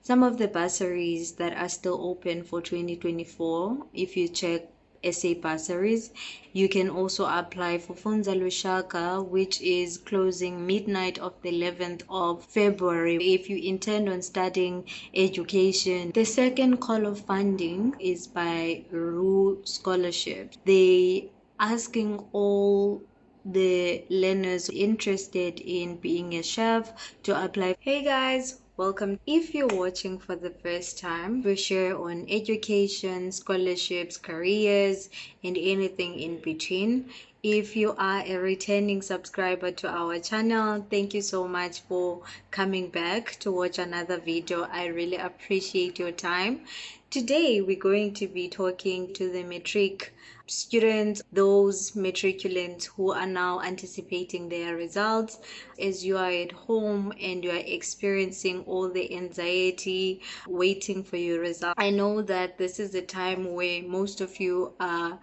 some of the bursaries that are still open for 2024. If you check SA Bursaries, you can also apply for Funza Lushaka, which is closing midnight of the 11th of February. If you intend on studying education, the second call of funding is by Ruh Scholarship. They asking all the learners interested in being a chef to apply. Hey guys, welcome. If you're watching for the first time, we share on education, scholarships, careers, and anything in between. If you are a returning subscriber to our channel, thank you so much for coming back to watch another video. I really appreciate your time. Today we're going to be talking to the Matric students, those matriculants who are now anticipating their results. As you are at home and you are experiencing all the anxiety waiting for your result, I know that this is a time where most of you are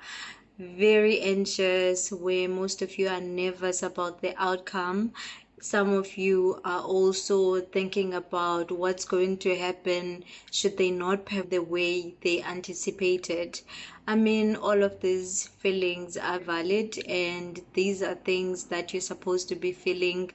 very anxious, where most of you are nervous about the outcome. Some of you are also thinking about what's going to happen should they not have the way they anticipated. I mean, all of these feelings are valid, and these are things that you're supposed to be feeling,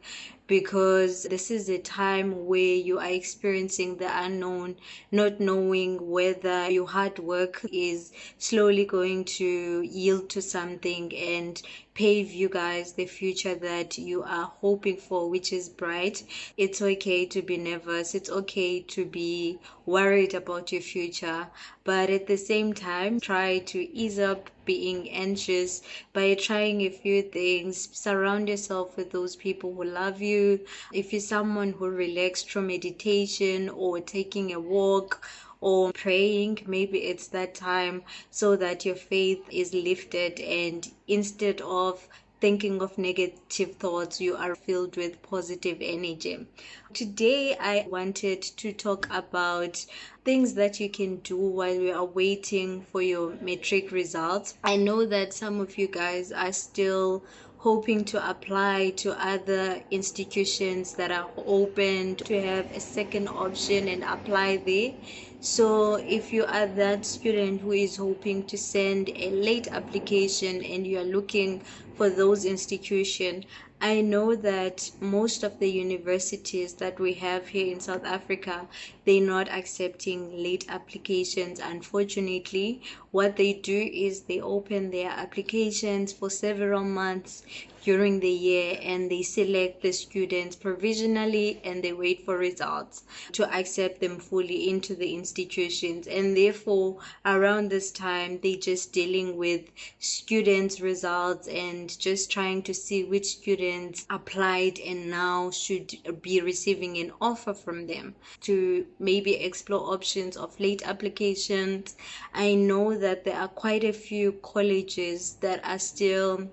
because this is a time where you are experiencing the unknown, not knowing whether your hard work is slowly going to yield to something and pave you guys the future that you are hoping for, which is bright. It's okay to be nervous, it's okay to be worried about your future, but at the same time, try to ease up being anxious by trying a few things. Surround yourself with those people who love you. If you're someone who relaxed through meditation or taking a walk or praying, maybe it's that time, so that your faith is lifted, and instead of thinking of negative thoughts, you are filled with positive energy. Today I wanted to talk about things that you can do while you are waiting for your matric results. I know that some of you guys are still hoping to apply to other institutions that are open, to have a second option and apply there. So if you are that student who is hoping to send a late application and you are looking for those institutions, I know that most of the universities that we have here in South Africa, they're not accepting late applications. Unfortunately, what they do is they open their applications for several months during the year, and they select the students provisionally and they wait for results to accept them fully into the institutions. And therefore, around this time, they just dealing with students' results and just trying to see which students applied and now should be receiving an offer from them, to maybe explore options of late applications. I know that there are quite a few colleges that are still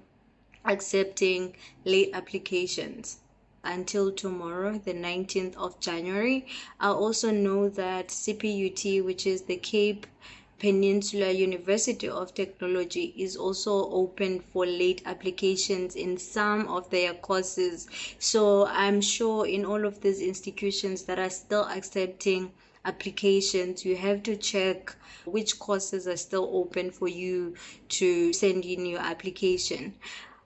accepting late applications until tomorrow, the 19th of January. I also know that CPUT, which is the Cape Peninsula University of Technology, is also open for late applications in some of their courses. So I'm sure in all of these institutions that are still accepting applications, you have to check which courses are still open for you to send in your application.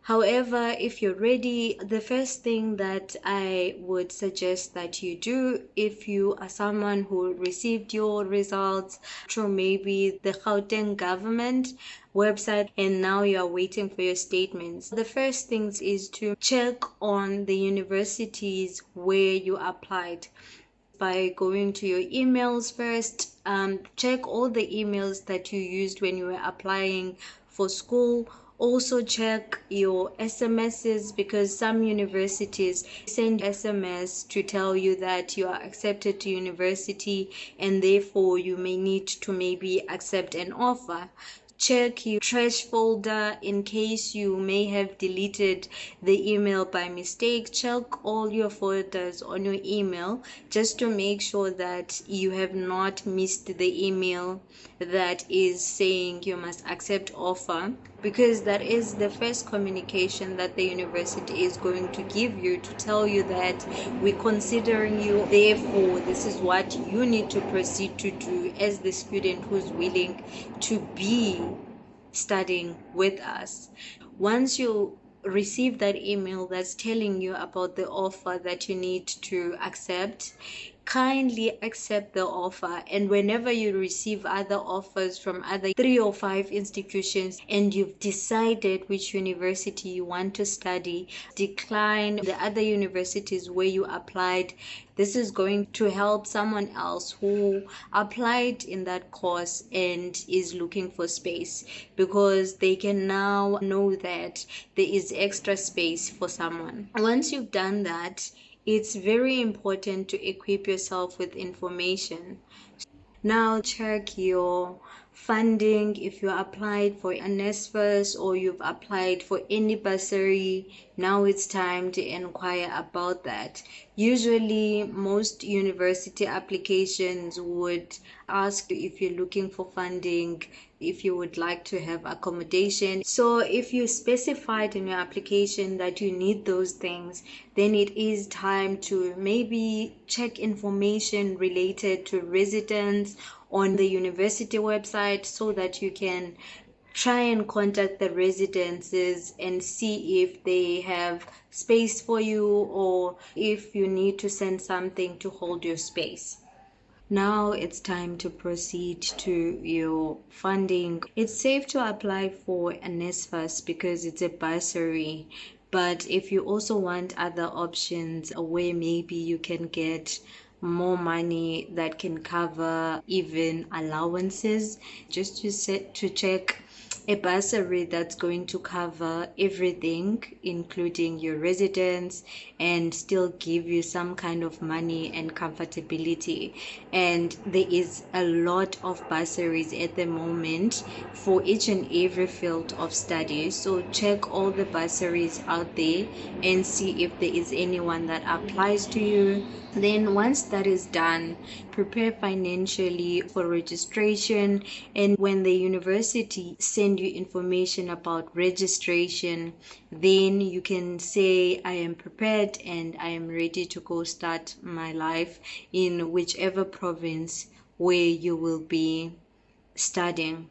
However, if you're ready, the first thing that I would suggest that you do, if you are someone who received your results through maybe the Gauteng government website and now you are waiting for your statements, the first thing is to check on the universities where you applied by going to your emails first. Check all the emails that you used when you were applying for school. Also check your SMSs, because some universities send SMS to tell you that you are accepted to university and therefore you may need to maybe accept an offer. Check your trash folder in case you may have deleted the email by mistake. Check all your folders on your email just to make sure that you have not missed the email that is saying you must accept offer. because that is the first communication that the university is going to give you, to tell you that we're considering you, therefore this is what you need to proceed to do as the student who's willing to be studying with us. Once you receive that email that's telling you about the offer that you need to accept, kindly accept the offer. And whenever you receive other offers from other 3 or 5 institutions and you've decided which university you want to study, decline the other universities where you applied. This is going to help someone else who applied in that course and is looking for space, because they can now know that there is extra space for someone. Once you've done that, it's very important to equip yourself with information. Now check your funding. If you applied for an NSFAS or you've applied for any bursary, now it's time to inquire about that. Usually most university applications would ask if you're looking for funding, if you would like to have accommodation. So if you specified in your application that you need those things, then it is time to maybe check information related to residence on the university website, so that you can try and contact the residences and see if they have space for you, or if you need to send something to hold your space. Now it's time to proceed to your funding. It's safe to apply for an NSFAS because it's a bursary. But if you also want other options where maybe you can get more money that can cover even allowances, just to check a bursary that's going to cover everything, including your residence, and still give you some kind of money and comfortability. And there is a lot of bursaries at the moment for each and every field of study. So check all the bursaries out there and see if there is anyone that applies to you. Then once that is done, prepare financially for registration. And when the university send you information about registration, then you can say, I am prepared and I am ready to go start my life in whichever province where you will be studying.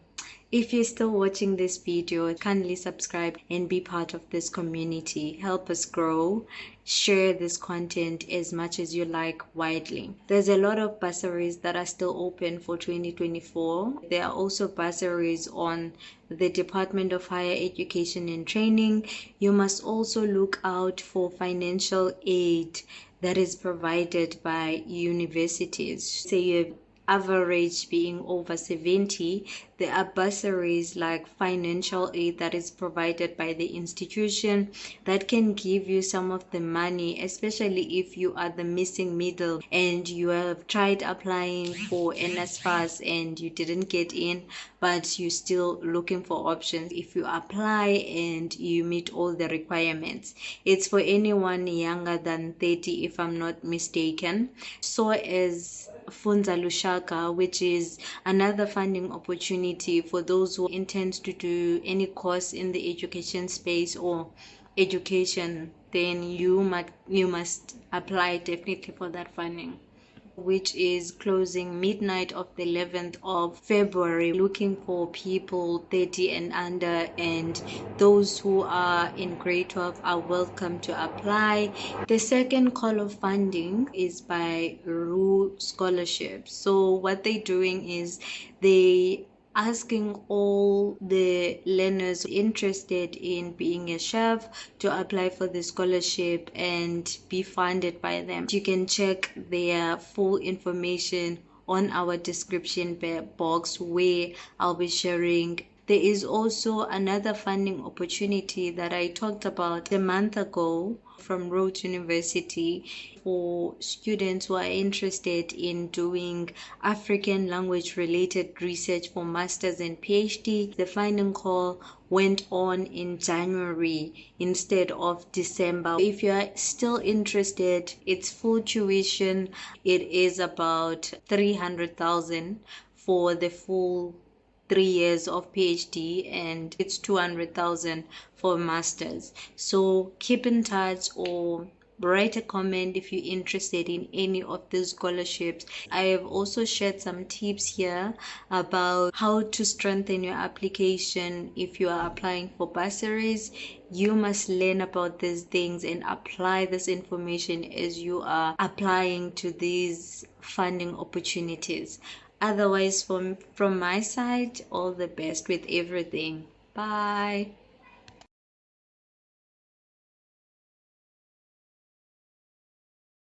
If you're still watching this video, kindly subscribe and be part of this community. Help us grow. Share this content as much as you like widely. There's a lot of bursaries that are still open for 2024. There are also bursaries on the Department of Higher Education and Training. You must also look out for financial aid that is provided by universities. Say you average being over 70, there are bursaries like financial aid that is provided by the institution that can give you some of the money, especially if you are the missing middle and you have tried applying for NSFAS and you didn't get in, but you're still looking for options. If you apply and you meet all the requirements, it's for anyone younger than 30 if I'm not mistaken. So as Funza Lushaka, which is another funding opportunity for those who intend to do any course in the education space or education, then you must apply definitely for that funding, which is closing midnight of the 11th of February, looking for people 30 and under, and those who are in grade 12 are welcome to apply. The second call of funding is by Ruh Scholarship. So what they're doing is they asking all the learners interested in being a chef to apply for the scholarship and be funded by them. You can check their full information on our description box, where I'll be sharing. There is also another funding opportunity that I talked about a month ago from Rhodes University for students who are interested in doing African language related research for masters and PhD. The funding call went on in January instead of December. If you are still interested, it's full tuition. It is about 300,000 for the full 3 years of PhD, and it's 200,000 for masters. So keep in touch, or write a comment if you're interested in any of these scholarships. I have also shared some tips here about how to strengthen your application. If you are applying for bursaries, you must learn about these things and apply this information as you are applying to these funding opportunities. Otherwise, from my side, all the best with everything. Bye.